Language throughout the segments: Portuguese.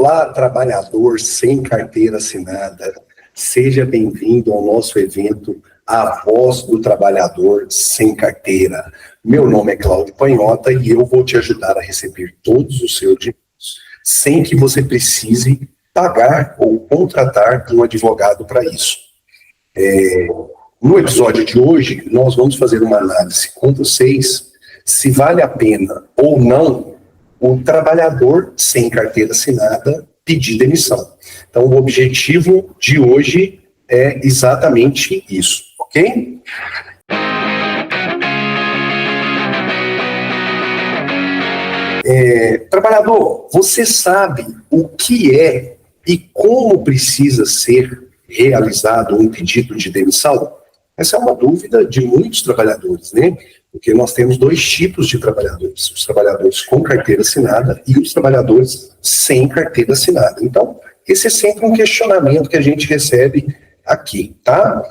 Olá, trabalhador sem carteira assinada. Seja bem-vindo ao nosso evento A Voz do Trabalhador Sem Carteira. Meu nome é Cláudio Panhota e eu vou te ajudar a receber todos os seus direitos, sem que você precise pagar ou contratar um advogado para isso. No episódio de hoje, nós vamos fazer uma análise com vocês se vale a pena ou não o trabalhador sem carteira assinada pedir demissão. Então, o objetivo de hoje é exatamente isso, ok? Trabalhador, você sabe o que é e como precisa ser realizado um pedido de demissão? Essa é uma dúvida de muitos trabalhadores, né? Porque nós temos dois tipos de trabalhadores, os trabalhadores com carteira assinada e os trabalhadores sem carteira assinada. Então, esse é sempre um questionamento que a gente recebe aqui, tá?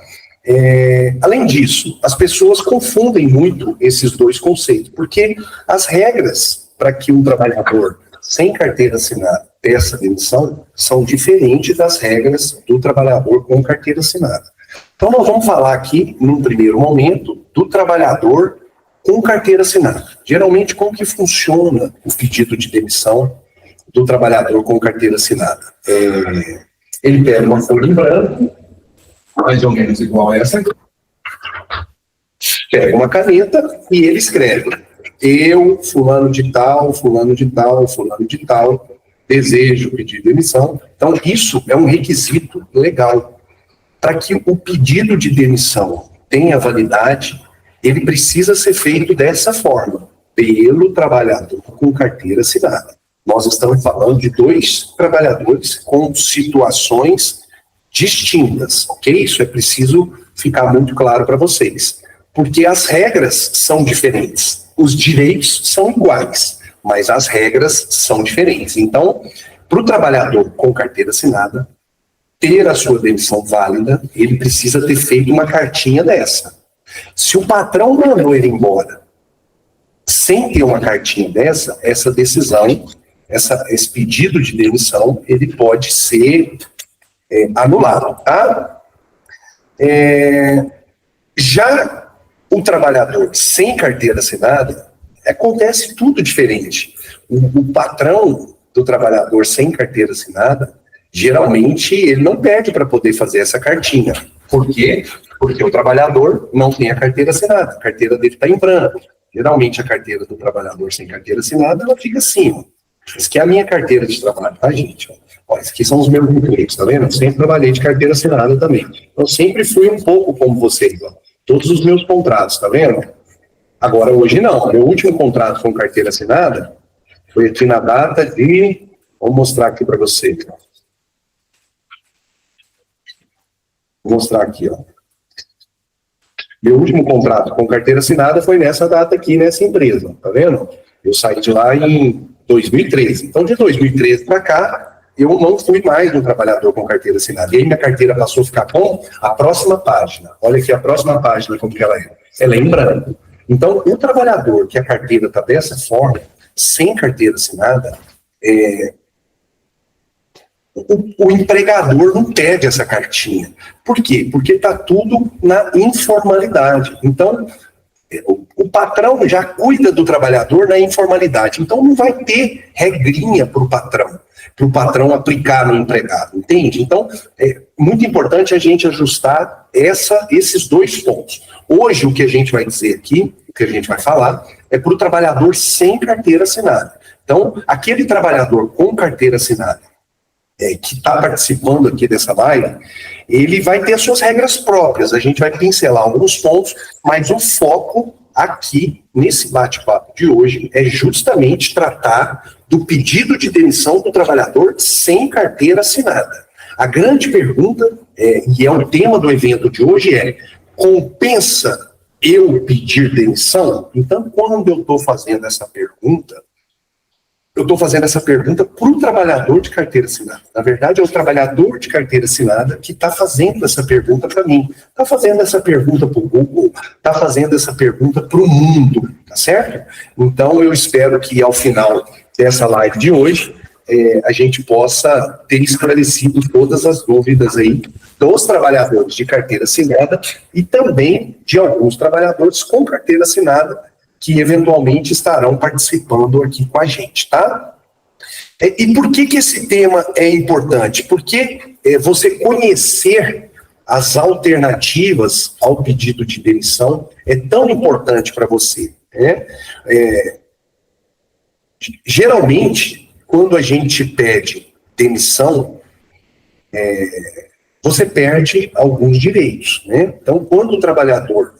Além disso, as pessoas confundem muito esses dois conceitos, porque as regras para que um trabalhador sem carteira assinada peça demissão são diferentes das regras do trabalhador com carteira assinada. Então, nós vamos falar aqui, num primeiro momento, do trabalhador com carteira assinada. Geralmente, como que funciona o pedido de demissão do trabalhador com carteira assinada? Ele pega uma folha em branco, mais ou menos igual a essa, pega uma caneta e ele escreve: eu, fulano de tal, fulano de tal, fulano de tal, desejo pedir demissão. Então, isso é um requisito legal. Para que o pedido de demissão tenha validade, ele precisa ser feito dessa forma, pelo trabalhador com carteira assinada. Nós estamos falando de dois trabalhadores com situações distintas, ok? Isso é preciso ficar muito claro para vocês. Porque as regras são diferentes, os direitos são iguais, mas as regras são diferentes. Então, para o trabalhador com carteira assinada ter a sua demissão válida, ele precisa ter feito uma cartinha dessa. Se o patrão mandou ele embora sem ter uma cartinha dessa, essa decisão, esse pedido de demissão, ele pode ser anulado, tá? Já o trabalhador sem carteira assinada, acontece tudo diferente. O patrão do trabalhador sem carteira assinada, geralmente, ele não pede para poder fazer essa cartinha. Por quê? Porque o trabalhador não tem a carteira assinada. A carteira dele está em branco. Geralmente, a carteira do trabalhador sem carteira assinada, ela fica assim, ó. Isso aqui é a minha carteira de trabalho, tá, gente? Ó, isso aqui são os meus documentos, tá vendo? Eu sempre trabalhei de carteira assinada também. Eu sempre fui um pouco como vocês, ó. Todos os meus contratos, tá vendo? Agora, hoje não. Meu último contrato com carteira assinada foi aqui na data de... Vou mostrar aqui para vocês, ó. Vou mostrar aqui, ó. Meu último contrato com carteira assinada foi nessa data aqui, nessa empresa, tá vendo? Eu saí de lá em 2013. Então, de 2013 para cá, eu não fui mais um trabalhador com carteira assinada. E aí minha carteira passou a ficar com a próxima página. Olha aqui a próxima página, como que ela é. Ela é em branco. Então, o trabalhador que a carteira está dessa forma, sem carteira assinada, o empregador não pede essa cartinha. Por quê? Porque está tudo na informalidade. Então, o patrão já cuida do trabalhador na informalidade. Então, não vai ter regrinha para o patrão aplicar no empregado, entende? Então, é muito importante a gente ajustar esses dois pontos. Hoje, o que a gente vai dizer aqui, o que a gente vai falar, é para o trabalhador sem carteira assinada. Então, aquele trabalhador com carteira assinada, que está participando aqui dessa live, ele vai ter as suas regras próprias. A gente vai pincelar alguns pontos, mas o foco aqui, nesse bate-papo de hoje, é justamente tratar do pedido de demissão do trabalhador sem carteira assinada. A grande pergunta, e é o tema do evento de hoje, compensa eu pedir demissão? Então, quando eu estou fazendo essa pergunta, eu estou fazendo essa pergunta para o trabalhador de carteira assinada. Na verdade, é o trabalhador de carteira assinada que está fazendo essa pergunta para mim. Está fazendo essa pergunta para o Google, está fazendo essa pergunta para o mundo, tá certo? Então, eu espero que ao final dessa live de hoje, a gente possa ter esclarecido todas as dúvidas aí dos trabalhadores de carteira assinada e também de alguns trabalhadores com carteira assinada que eventualmente estarão participando aqui com a gente, tá? E por que esse tema é importante? Porque você conhecer as alternativas ao pedido de demissão é tão importante para você, né? Geralmente, quando a gente pede demissão, você perde alguns direitos, né? Então, quando o trabalhador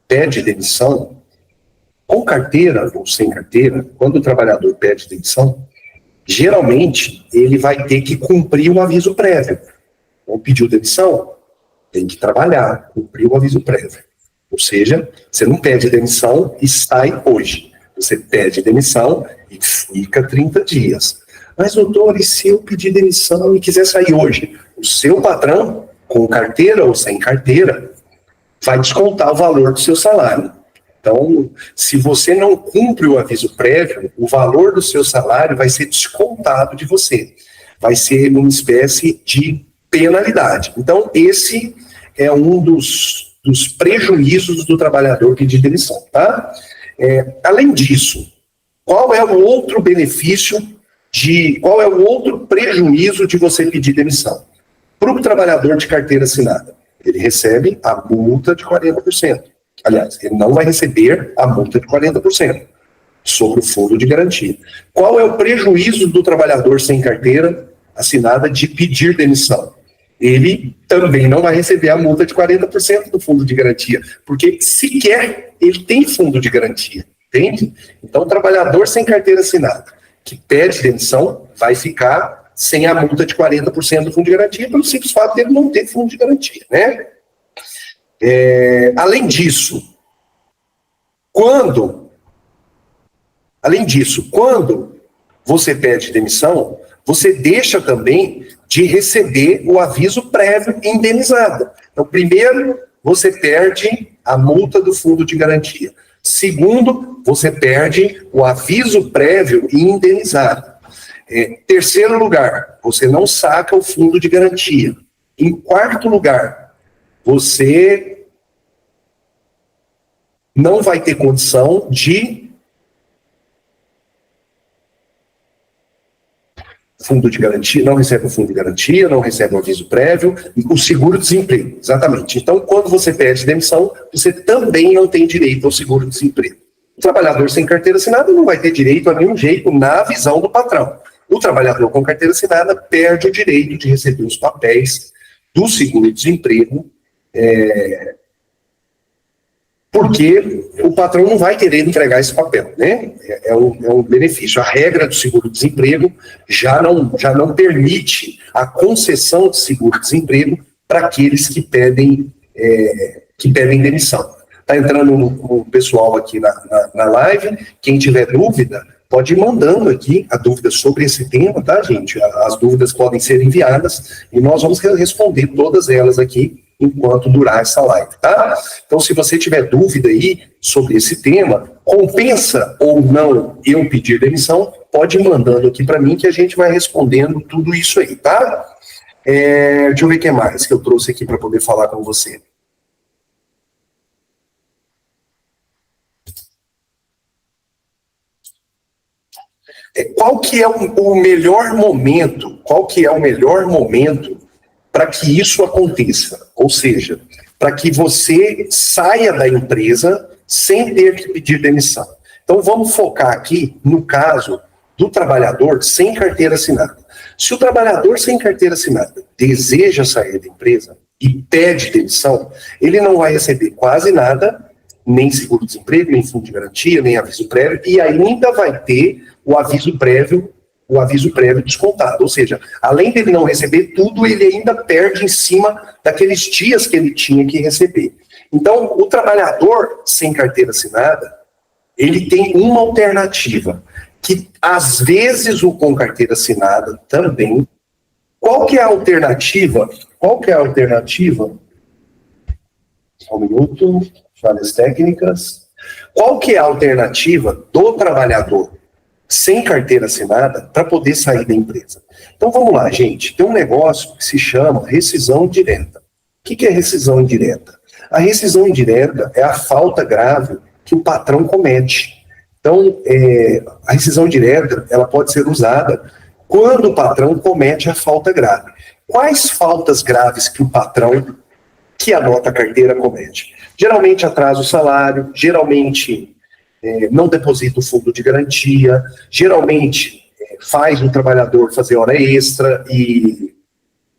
pede demissão, com carteira ou sem carteira, quando o trabalhador pede demissão, geralmente ele vai ter que cumprir um aviso prévio. Então, pediu demissão, tem que trabalhar, cumprir o aviso prévio. Ou seja, você não pede demissão e sai hoje. Você pede demissão e fica 30 dias. Mas, doutor, e se eu pedir demissão e quiser sair hoje? O seu patrão, com carteira ou sem carteira, vai descontar o valor do seu salário. Então, se você não cumpre o aviso prévio, o valor do seu salário vai ser descontado de você. Vai ser uma espécie de penalidade. Então, esse é um dos prejuízos do trabalhador pedir demissão, tá? Além disso, qual é o outro benefício qual é o outro prejuízo de você pedir demissão? Para o trabalhador de carteira assinada, ele recebe a multa de 40%. Aliás, ele não vai receber a multa de 40% sobre o fundo de garantia. Qual é o prejuízo do trabalhador sem carteira assinada de pedir demissão? Ele também não vai receber a multa de 40% do fundo de garantia, porque sequer ele tem fundo de garantia, entende? Então, o trabalhador sem carteira assinada que pede demissão vai ficar sem a multa de 40% do fundo de garantia, pelo simples fato de ele não ter fundo de garantia, né? Além disso, quando você pede demissão, você deixa também de receber o aviso prévio indenizado. Então, primeiro, você perde a multa do fundo de garantia. Segundo, você perde o aviso prévio indenizado. Terceiro lugar, você não saca o fundo de garantia. Em quarto lugar, você não vai ter condição de fundo de garantia, não recebe o fundo de garantia, não recebe o aviso prévio, e o seguro-desemprego, exatamente. Então, quando você pede demissão, você também não tem direito ao seguro-desemprego. O trabalhador sem carteira assinada não vai ter direito a nenhum jeito na visão do patrão. O trabalhador com carteira assinada perde o direito de receber os papéis do seguro-desemprego, porque o patrão não vai querer entregar esse papel, né? É um benefício. A regra do seguro-desemprego já não permite a concessão de seguro-desemprego para aqueles que pedem demissão. Está entrando o pessoal aqui na live. Quem tiver dúvida, pode ir mandando aqui a dúvida sobre esse tema, tá, gente? As dúvidas podem ser enviadas e nós vamos responder todas elas aqui enquanto durar essa live, tá? Então, se você tiver dúvida aí sobre esse tema, compensa ou não eu pedir demissão, pode ir mandando aqui para mim que a gente vai respondendo tudo isso aí, tá? Deixa eu ver o que mais que eu trouxe aqui para poder falar com você. Qual que é o melhor momento? Qual que é o melhor momento para que isso aconteça? Ou seja, para que você saia da empresa sem ter que pedir demissão. Então, vamos focar aqui no caso do trabalhador sem carteira assinada. Se o trabalhador sem carteira assinada deseja sair da empresa e pede demissão, ele não vai receber quase nada, nem seguro-desemprego, nem fundo de garantia, nem aviso prévio, e ainda vai ter o aviso prévio descontado. Ou seja, além dele não receber tudo, ele ainda perde em cima daqueles dias que ele tinha que receber. Então, o trabalhador sem carteira assinada, ele tem uma alternativa, que às vezes o com carteira assinada também. Qual que é a alternativa? Só um minuto, falhas técnicas. Qual que é a alternativa do trabalhador sem carteira assinada para poder sair da empresa. Então vamos lá, gente. Tem um negócio que se chama rescisão indireta. O que é rescisão indireta? A rescisão indireta é a falta grave que o patrão comete. Então, a rescisão indireta ela pode ser usada quando o patrão comete a falta grave. Quais faltas graves que o patrão que anota a carteira comete? Geralmente atrasa o salário, geralmente não deposita o fundo de garantia, geralmente faz o trabalhador fazer hora extra e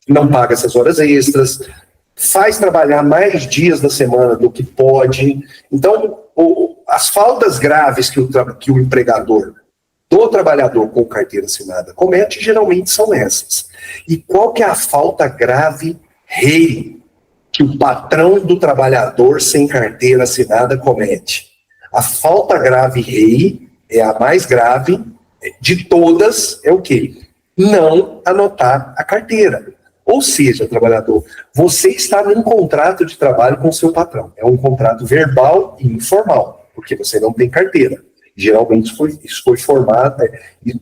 não paga essas horas extras, faz trabalhar mais dias da semana do que pode. Então, as faltas graves que o empregador do trabalhador com carteira assinada comete, geralmente são essas. E qual que é a falta grave rei que o patrão do trabalhador sem carteira assinada comete? A falta grave rei, é a mais grave de todas, é o quê? Não anotar a carteira. Ou seja, trabalhador, você está num contrato de trabalho com o seu patrão. É um contrato verbal e informal, porque você não tem carteira. Geralmente isso foi formado,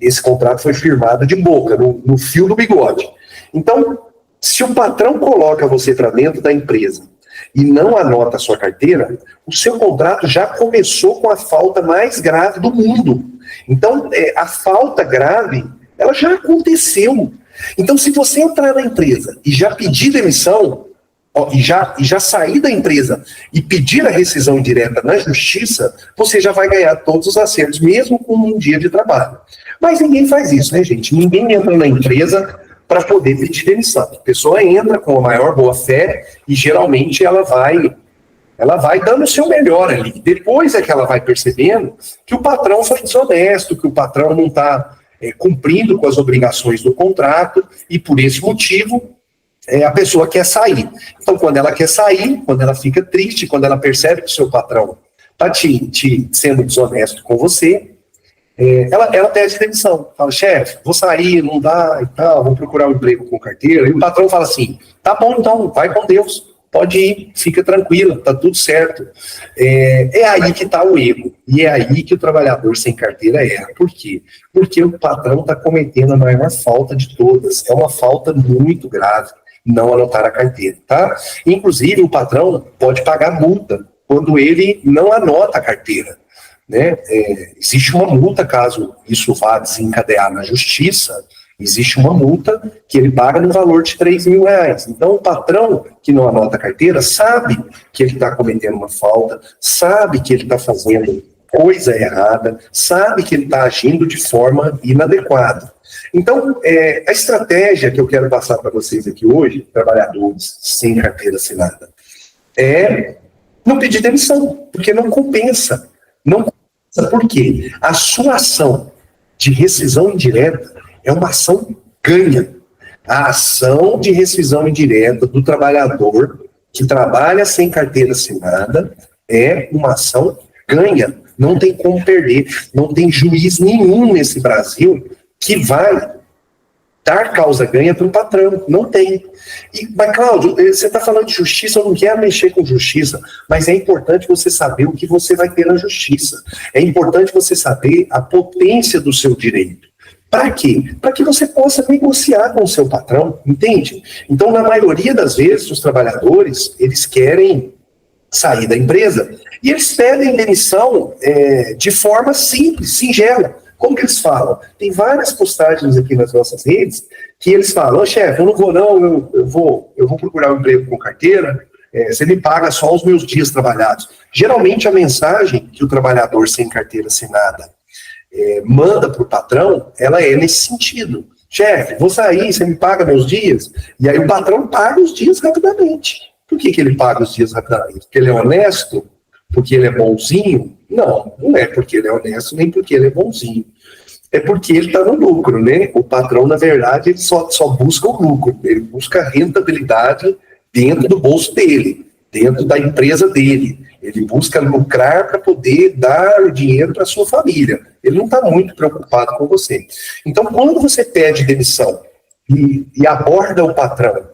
esse contrato foi firmado de boca, no fio do bigode. Então, se o patrão coloca você para dentro da empresa e não anota a sua carteira, o seu contrato já começou com a falta mais grave do mundo. Então, a falta grave, ela já aconteceu. Então, se você entrar na empresa e já pedir demissão, e já sair da empresa e pedir a rescisão indireta na justiça, você já vai ganhar todos os acertos, mesmo com um dia de trabalho. Mas ninguém faz isso, né, gente? Ninguém entra na empresa para poder pedir demissão. A pessoa entra com a maior boa-fé e, geralmente, ela vai dando o seu melhor ali. Depois é que ela vai percebendo que o patrão foi desonesto, que o patrão não está cumprindo com as obrigações do contrato e, por esse motivo, a pessoa quer sair. Então, quando ela quer sair, quando ela fica triste, quando ela percebe que o seu patrão está te sendo desonesto com você, ela pede demissão. Fala, chefe, vou sair, não dá e tal, vou procurar um emprego com carteira. E o patrão fala assim, tá bom então, vai com Deus, pode ir, fica tranquila, tá tudo certo. É aí que está o erro. E é aí que o trabalhador sem carteira erra. Por quê? Porque o patrão está cometendo a maior falta de todas. É uma falta muito grave não anotar a carteira, tá? Inclusive, o patrão pode pagar multa quando ele não anota a carteira, né? Existe uma multa, caso isso vá desencadear na justiça, existe uma multa que ele paga no valor de R$3.000. Então, o patrão que não anota a carteira sabe que ele está cometendo uma falta, sabe que ele está fazendo coisa errada, sabe que ele está agindo de forma inadequada. Então, a estratégia que eu quero passar para vocês aqui hoje, trabalhadores sem carteira assinada, é não pedir demissão, porque não compensa. Não compensa porque a sua ação de rescisão indireta é uma ação ganha. A ação de rescisão indireta do trabalhador que trabalha sem carteira assinada é uma ação ganha. Não tem como perder. Não tem juiz nenhum nesse Brasil que vai dar causa ganha para o patrão. Não tem. Mas, Cláudio, você está falando de justiça, eu não quero mexer com justiça, mas é importante você saber o que você vai ter na justiça. É importante você saber a potência do seu direito. Para quê? Para que você possa negociar com o seu patrão, entende? Então, na maioria das vezes, os trabalhadores, eles querem sair da empresa e eles pedem demissão de forma simples, singela. Como que eles falam? Tem várias postagens aqui nas nossas redes que eles falam, chefe, eu não vou não, eu vou procurar um emprego com carteira, você me paga só os meus dias trabalhados. Geralmente a mensagem que o trabalhador sem carteira assinada manda para o patrão, ela é nesse sentido. Chefe, vou sair, você me paga meus dias? E aí o patrão paga os dias rapidamente. Por que ele paga os dias rapidamente? Porque ele é honesto? Porque ele é bonzinho? Não, não é porque ele é honesto, nem porque ele é bonzinho. É porque ele está no lucro, né? O patrão, na verdade, ele só busca o lucro. Ele busca a rentabilidade dentro do bolso dele, dentro da empresa dele. Ele busca lucrar para poder dar o dinheiro para a sua família. Ele não está muito preocupado com você. Então, quando você pede demissão e aborda o patrão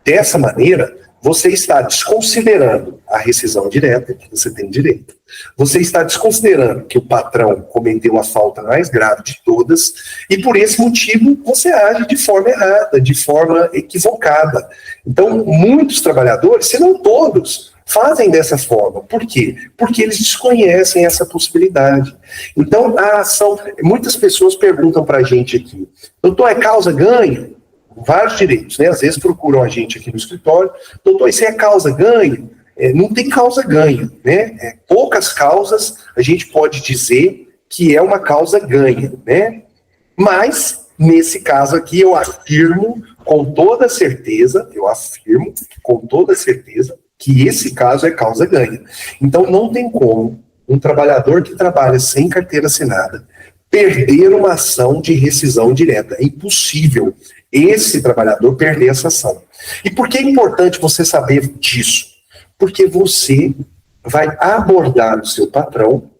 dessa maneira, você está desconsiderando a rescisão direta, que você tem direito. Você está desconsiderando que o patrão cometeu a falta mais grave de todas, e por esse motivo você age de forma errada, de forma equivocada. Então, muitos trabalhadores, se não todos, fazem dessa forma. Por quê? Porque eles desconhecem essa possibilidade. Então, a ação... Muitas pessoas perguntam para a gente aqui, doutor, é causa-ganho? Vários direitos, né? Às vezes procuram a gente aqui no escritório, doutor, isso é causa-ganho? Não tem causa-ganho, né? Poucas causas a gente pode dizer que é uma causa-ganha, né? Mas, nesse caso aqui, eu afirmo com toda certeza, que esse caso é causa-ganha. Então, não tem como um trabalhador que trabalha sem carteira assinada perder uma ação de rescisão direta. É impossível esse trabalhador perder essa ação. E por que é importante você saber disso? Porque você vai abordar o seu patrão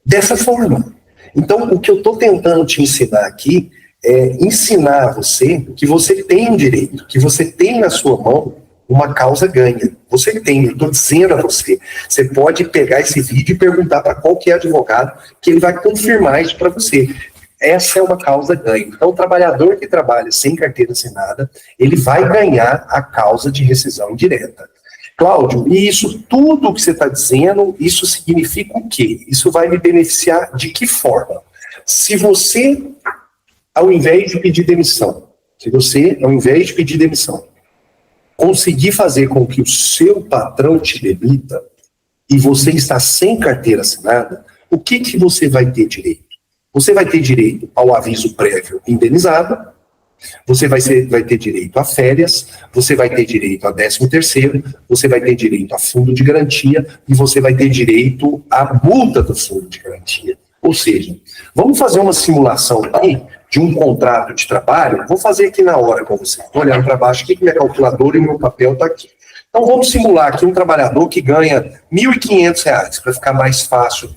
dessa forma. Então, o que eu estou tentando te ensinar aqui é ensinar você que você tem um direito, que você tem na sua mão uma causa-ganha. Você tem, eu estou dizendo a você. Você pode pegar esse vídeo e perguntar para qualquer advogado que ele vai confirmar isso para você. Essa é uma causa-ganha. Então, o trabalhador que trabalha sem carteira assinada, ele vai ganhar a causa de rescisão direta. Cláudio, e isso tudo que você está dizendo, isso significa o quê? Isso vai me beneficiar de que forma? Se você, ao invés de pedir demissão, conseguir fazer com que o seu patrão te demita e você está sem carteira assinada, o que você vai ter direito? Você vai ter direito ao aviso prévio indenizado, você vai ter direito a férias, você vai ter direito a 13º, você vai ter direito a fundo de garantia e você vai ter direito à multa do fundo de garantia. Ou seja, vamos fazer uma simulação aqui de um contrato de trabalho. Vou fazer aqui na hora com você. Estou olhando para baixo aqui, que minha calculadora e meu papel está aqui. Então vamos simular aqui um trabalhador que ganha R$ 1.500, para ficar mais fácil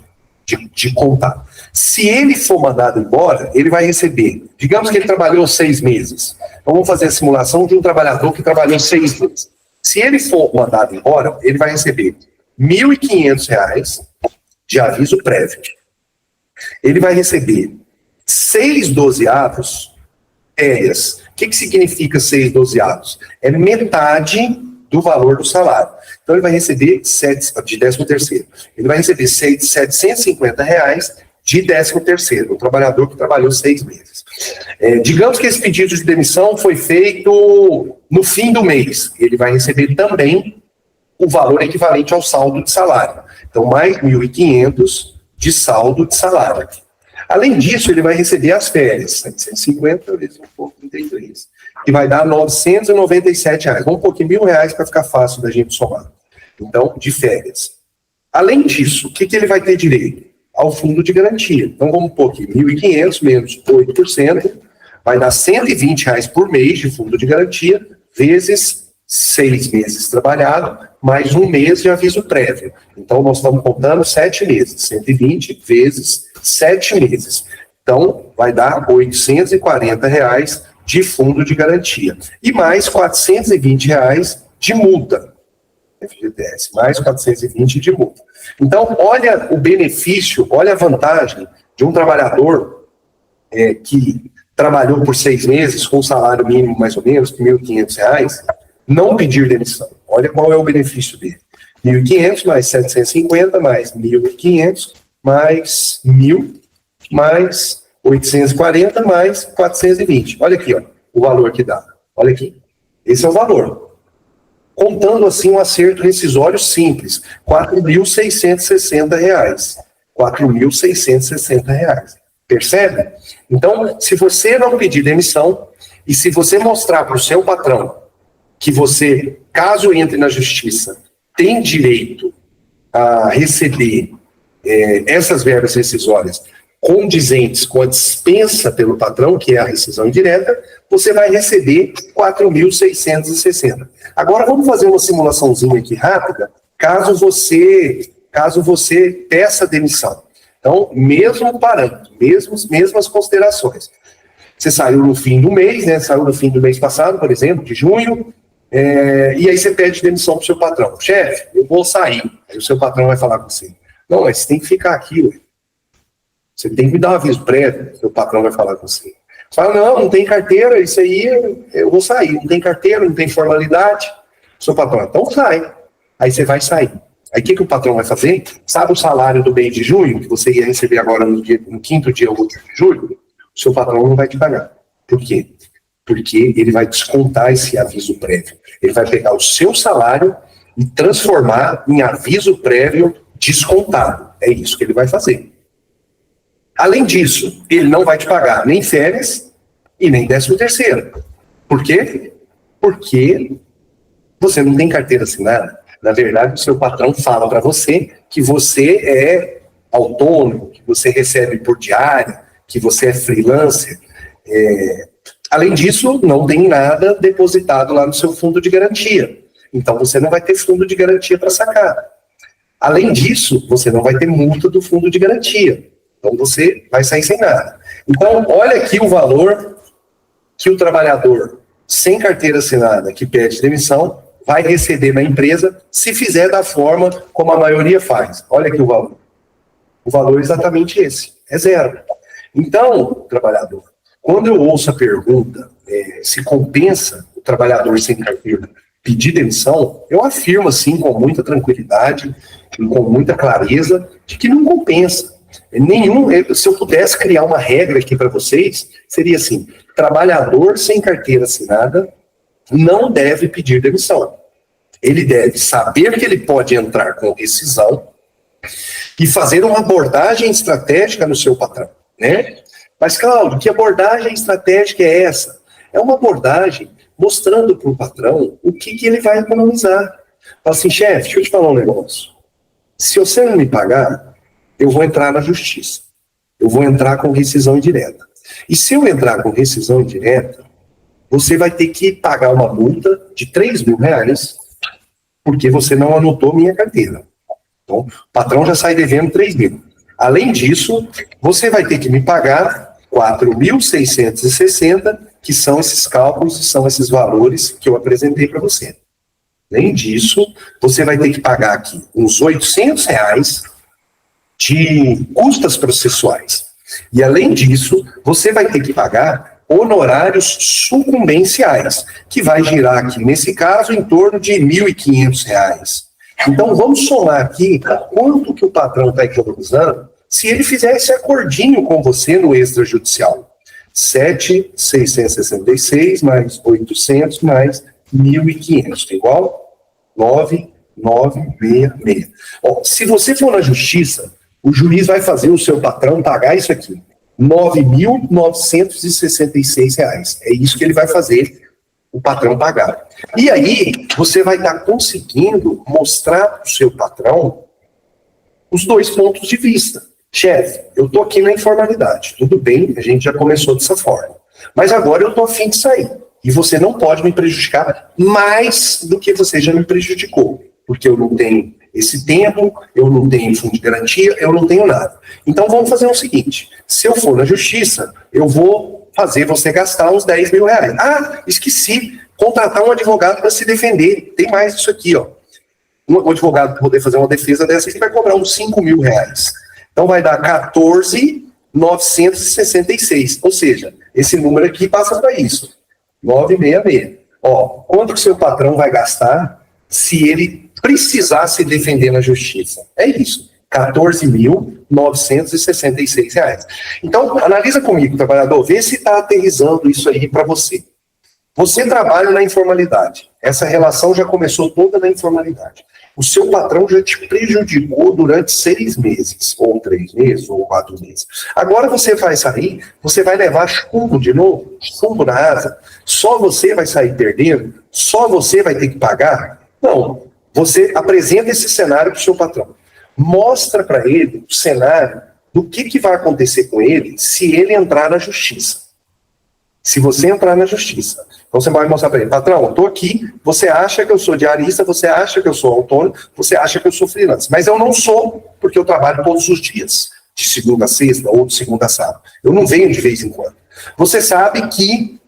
de contar. Se ele for mandado embora, ele vai receber, digamos que ele trabalhou 6 meses. Então vamos fazer a simulação de um trabalhador que trabalhou 6 meses. Se ele for mandado embora, ele vai receber R$ 1.500 de aviso prévio. Ele vai receber 6/12 férias. O que significa 6/12? É metade do valor do salário. Então ele vai receber de 13º. Ele vai receber R$ 750 de 13º, o trabalhador que trabalhou 6 meses. Digamos que esse pedido de demissão foi feito no fim do mês. Ele vai receber também o valor equivalente ao saldo de salário. Então, mais 1.500 de saldo de salário. Além disso, ele vai receber as férias, 750 vezes 1,33, que vai dar R$ 997. Vamos pôr aqui R$ 1.000 para ficar fácil da gente somar. Então, de férias. Além disso, o que ele vai ter direito? Ao fundo de garantia. Então, vamos pôr aqui 1.500 menos 8%, vai dar R$ 120 por mês de fundo de garantia, vezes 6 meses trabalhado, mais 1 mês de aviso prévio. Então, nós estamos contando 7 meses. 120 vezes 7 meses. Então, vai dar R$ 840 de fundo de garantia. E mais R$ 420 de multa. FGTS, mais 420 de multa. Então, olha o benefício, olha a vantagem de um trabalhador que trabalhou por 6 meses, com salário mínimo mais ou menos, de R$ 1.500, não pedir demissão. Olha qual é o benefício dele. 1.500 mais 750, mais 1.500, mais 1.000, mais 840, mais 420. Olha aqui, ó, o valor que dá. Olha aqui. Esse é o valor. Contando assim um acerto rescisório simples, R$ 4.660. R$ 4.660. Percebe? Então, se você não pedir demissão, e se você mostrar para o seu patrão que você, caso entre na justiça, tem direito a receber essas verbas rescisórias condizentes com a dispensa pelo patrão, que é a rescisão indireta, você vai receber R$ 4.660. Agora vamos fazer uma simulaçãozinha aqui rápida, caso você peça demissão. Então, mesmo parâmetro, mesmas considerações. Você saiu no fim do mês, né? Saiu no fim do mês passado, por exemplo, de junho, E aí você pede demissão pro seu patrão. Chefe, eu vou sair. Aí o seu patrão vai falar com você. Não, mas você tem que ficar aqui, ué. Você tem que me dar um aviso prévio. Seu patrão vai falar com você. Você fala, não tem carteira, isso aí eu vou sair. Não tem carteira, não tem formalidade. Seu patrão, então sai. Aí você vai sair. Aí o que o patrão vai fazer? Sabe o salário do mês de junho, que você ia receber agora no 5º dia ou 8 de julho? O seu patrão não vai te pagar. Por quê? Porque ele vai descontar esse aviso prévio. Ele vai pegar o seu salário e transformar em aviso prévio descontado. É isso que ele vai fazer. Além disso, ele não vai te pagar nem férias e nem 13º. Por quê? Porque você não tem carteira assinada. Na verdade, o seu patrão fala para você que você é autônomo, que você recebe por diária, que você é freelancer. Além disso, não tem nada depositado lá no seu fundo de garantia. Então, você não vai ter fundo de garantia para sacar. Além disso, você não vai ter multa do fundo de garantia. Então, você vai sair sem nada. Então, olha aqui o valor que o trabalhador sem carteira assinada que pede demissão vai receber na empresa se fizer da forma como a maioria faz. Olha aqui o valor. O valor é exatamente esse. É 0. Então, trabalhador, quando eu ouço a pergunta se compensa o trabalhador sem carteira pedir demissão, eu afirmo assim com muita tranquilidade e com muita clareza de que não compensa. Se eu pudesse criar uma regra aqui para vocês, seria assim: trabalhador sem carteira assinada não deve pedir demissão. Ele deve saber que ele pode entrar com rescisão e fazer uma abordagem estratégica no seu patrão, né? Mas, Cláudio, que abordagem estratégica é essa? É uma abordagem mostrando para o patrão o que ele vai economizar. Fala assim, chefe, deixa eu te falar um negócio. Se você não me pagar, eu vou entrar na justiça. Eu vou entrar com rescisão indireta. E se eu entrar com rescisão indireta, você vai ter que pagar uma multa de R$3.000, porque você não anotou minha carteira. Então, o patrão já sai devendo 3 mil. Além disso, você vai ter que me pagar 4.660, que são esses cálculos e são esses valores que eu apresentei para você. Além disso, você vai ter que pagar aqui uns R$800 de custas processuais. E além disso, você vai ter que pagar honorários sucumbenciais, que vai girar aqui, nesse caso, em torno de R$1.500. Então, vamos somar aqui quanto que o patrão está economizando se ele fizer esse acordinho com você no extrajudicial. 7.666 mais 800 mais 1.500, igual 9.966. Se você for na justiça, o juiz vai fazer o seu patrão pagar isso aqui. R$9.966. É isso que ele vai fazer o patrão pagar. E aí, você vai estar conseguindo mostrar para o seu patrão os dois pontos de vista. Chefe, eu estou aqui na informalidade. Tudo bem, a gente já começou dessa forma. Mas agora eu estou a fim de sair. E você não pode me prejudicar mais do que você já me prejudicou. Porque eu não tenho esse tempo, eu não tenho fundo de garantia, eu não tenho nada. Então vamos fazer o seguinte: se eu for na justiça, eu vou fazer você gastar uns R$10.000. Ah, esqueci, contratar um advogado para se defender. Tem mais isso aqui, ó. Um advogado para poder fazer uma defesa dessa, ele vai cobrar uns R$5.000. Então vai dar 14.966. Ou seja, esse número aqui passa para isso. 966. Quanto que o seu patrão vai gastar se ele precisar se defender na justiça? É isso. R$14.966. Então, analisa comigo, trabalhador, vê se está aterrissando isso aí para você. Você trabalha na informalidade. Essa relação já começou toda na informalidade. O seu patrão já te prejudicou durante 6 meses, ou 3 meses, ou 4 meses. Agora você vai sair, você vai levar chumbo de novo, chumbo na asa. Só você vai sair perdendo? Só você vai ter que pagar? Não. Você apresenta esse cenário para o seu patrão. Mostra para ele o cenário do que vai acontecer com ele se ele entrar na justiça. Se você entrar na justiça. Então você vai mostrar para ele: patrão, eu estou aqui, você acha que eu sou diarista, você acha que eu sou autônomo, você acha que eu sou freelancer. Mas eu não sou, porque eu trabalho todos os dias, de segunda a sexta ou de segunda a sábado. Eu não venho de vez em quando. Você sabe que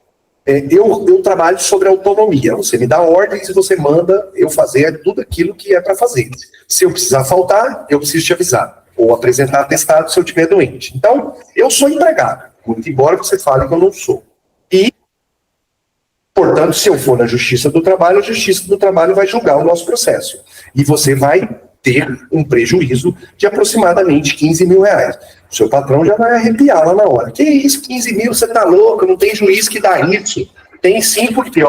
eu trabalho sobre autonomia. Você me dá ordens e você manda eu fazer tudo aquilo que é para fazer. Se eu precisar faltar, eu preciso te avisar. Ou apresentar atestado se eu estiver doente. Então, eu sou empregado, muito embora você fale que eu não sou. E, portanto, se eu for na Justiça do Trabalho, a Justiça do Trabalho vai julgar o nosso processo. E você vai ter um prejuízo de aproximadamente 15 mil reais. O seu patrão já vai arrepiar lá na hora. Que isso, 15 mil, você tá louco, não tem juiz que dá isso. Tem sim, porque,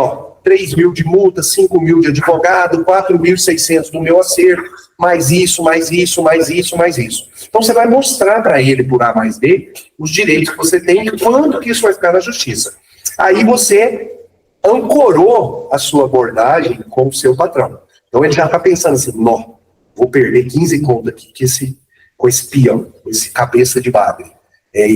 3 mil de multa, 5 mil de advogado, 4.600 do meu acerto, mais isso, mais isso, mais isso, mais isso. Então você vai mostrar para ele, por A mais B, os direitos que você tem e quando que isso vai ficar na justiça. Aí você ancorou a sua abordagem com o seu patrão. Então ele já está pensando assim, vou perder 15 conto aqui com esse peão, com esse cabeça de bagre.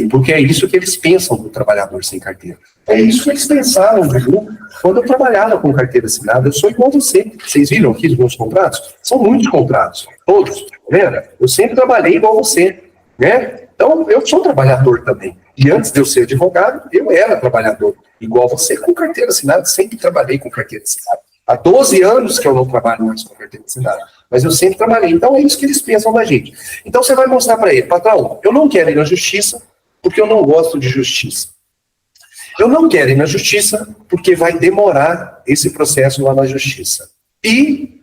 Porque é isso que eles pensam do trabalhador sem carteira. É isso que eles pensaram, viu? Quando eu trabalhava com carteira assinada, eu sou igual a você. Vocês viram aqui os meus contratos? São muitos contratos, todos, tá vendo? Eu sempre trabalhei igual a você, né? Então, eu sou trabalhador também. E antes de eu ser advogado, eu era trabalhador, igual a você, com carteira assinada, sempre trabalhei com carteira assinada. Há 12 anos que eu não trabalho mais com carteira assinada, mas eu sempre trabalhei. Então, é isso que eles pensam da gente. Então, você vai mostrar para ele, patrão, eu não quero ir na justiça porque eu não gosto de justiça. Eu não quero ir na justiça porque vai demorar esse processo lá na justiça. E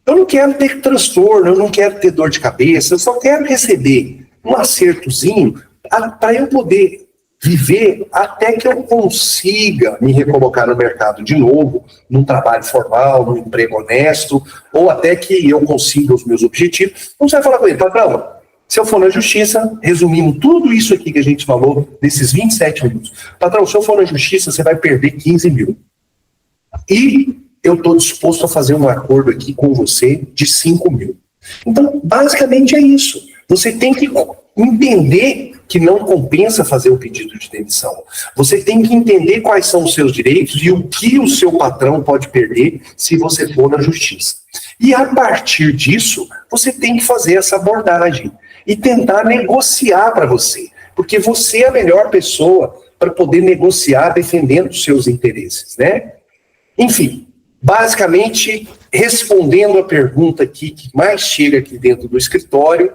eu não quero ter transtorno, eu não quero ter dor de cabeça, eu só quero receber um acertozinho para eu poder viver até que eu consiga me recolocar no mercado de novo, num trabalho formal, num emprego honesto, ou até que eu consiga os meus objetivos. Então você vai falar com ele, patrão, se eu for na justiça, resumindo tudo isso aqui que a gente falou nesses 27 minutos. Patrão, se eu for na justiça, você vai perder 15 mil. E eu estou disposto a fazer um acordo aqui com você de 5 mil. Então, basicamente é isso. Você tem que entender que não compensa fazer o pedido de demissão. Você tem que entender quais são os seus direitos e o que o seu patrão pode perder se você for na justiça. E a partir disso, você tem que fazer essa abordagem e tentar negociar para você, porque você é a melhor pessoa para poder negociar defendendo os seus interesses, né? Enfim, basicamente, respondendo a pergunta aqui que mais chega aqui dentro do escritório,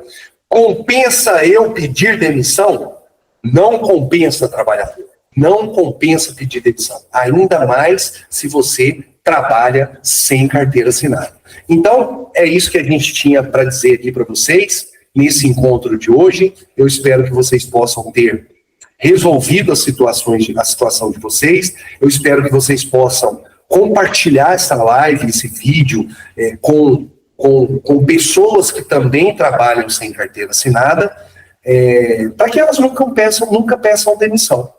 compensa eu pedir demissão? Não compensa, trabalhador. Não compensa pedir demissão. Ainda mais se você trabalha sem carteira assinada. Então, é isso que a gente tinha para dizer aqui para vocês nesse encontro de hoje. Eu espero que vocês possam ter resolvido a situação de vocês. Eu espero que vocês possam compartilhar essa live, esse vídeo, com pessoas que também trabalham sem carteira assinada, para que elas nunca peçam demissão.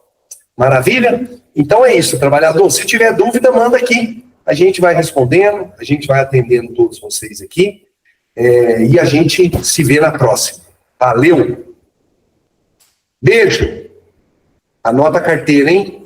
Maravilha? Então é isso, trabalhador. Se tiver dúvida, manda aqui. A gente vai respondendo, a gente vai atendendo todos vocês aqui, e a gente se vê na próxima. Valeu! Beijo! Anota a carteira, hein?